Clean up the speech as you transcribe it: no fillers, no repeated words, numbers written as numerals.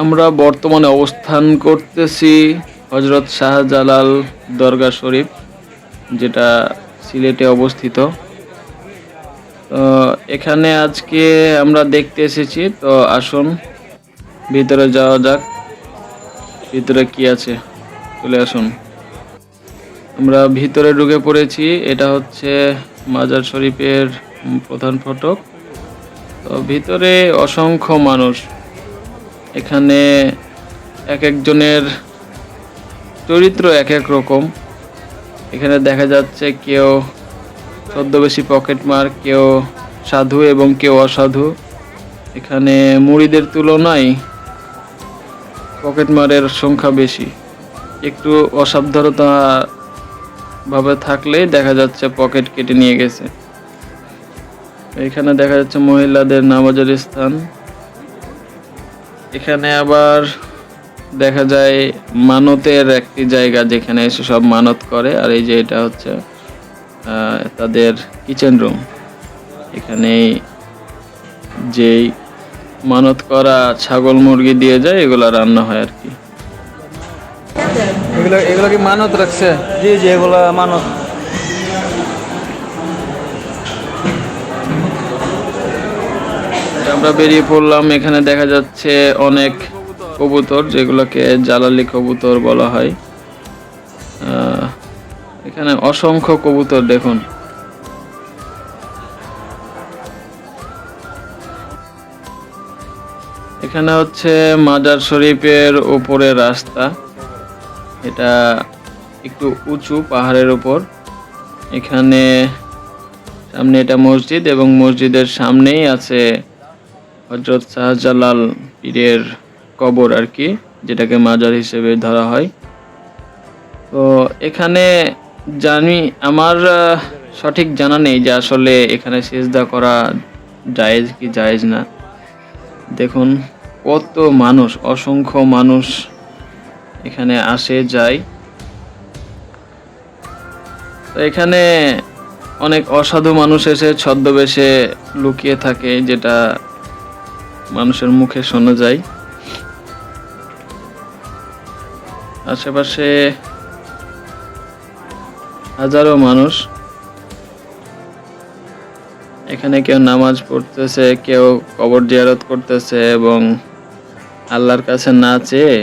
আমরা বর্তমানে অবস্থান করতেছি হজরত শাহজালাল দরগা শরীফ, যেটা সিলেটে অবস্থিত। তো এখানে আজকে আমরা দেখতে এসেছি, তো আসুন ভিতরে যাওয়া যাক। ভিতরে কি আছে, চলে আসুন। আমরা ভিতরে ঢুকে পড়েছি। এটা হচ্ছে মাজার শরীফের প্রধান ফটক। তো ভিতরে অসংখ্য মানুষ। এখানে এক একজনের চরিত্র এক এক রকম। এখানে দেখা যাচ্ছে কেউ ছদ্মবেশী পকেটমার, কেউ সাধু এবং কেউ অসাধু। এখানে মুড়িদের তুলনায় পকেটমারের সংখ্যা বেশি। একটু অসাবধানতা ভাবে থাকলেই দেখা যাচ্ছে পকেট কেটে নিয়ে গেছে। এখানে দেখা যাচ্ছে মহিলাদের নামাজের স্থান। এখানে আবার দেখা যায় মানতের একটি জায়গা, যেখানে এসে সব মানত করে। আর এই যে এটা হচ্ছে তাদের কিচেন রুম। এখানে যেই মানত করা ছাগল মুরগি দিয়ে যায়, এগুলো রান্না হয় আর কি। এগুলো কি মানত রাখছে? জি জি, এগুলা মানত। আমরা বেরিয়ে পড়লাম। এখানে দেখা যাচ্ছে অনেক কবুতর, যেগুলোকে জালালি কবুতর বলা হয়। এখানে অসংখ্য কবুতর দেখুন। এখানে হচ্ছে মাজার শরীফের উপরে রাস্তা। এটা একটু উঁচু পাহাড়ের উপর। এখানে সামনে এটা মসজিদ, এবং মসজিদের সামনেই আছে হযরত শাহজালাল পীরের কবর আর কি, যেটাকে মাজার হিসেবে ধরা হয়। তো এখানে জানি, আমার সঠিক জানা নেই যে আসলে এখানে সিজদা করা জায়েজ কি জায়েজ না। দেখুন কত মানুষ, অসংখ্য মানুষ এখানে আসে যায়। তো এখানে অনেক অসাধু মানুষ এসে ছদ্মবেশে লুকিয়ে থাকে, যেটা মানুষের মুখে শোনা যায়। আশেপাশে হাজারো মানুষ। এখানে কেউ নামাজ পড়তেছে, কেউ কবর জিয়ারত করতেছে, এবং আল্লাহর কাছে না চেয়ে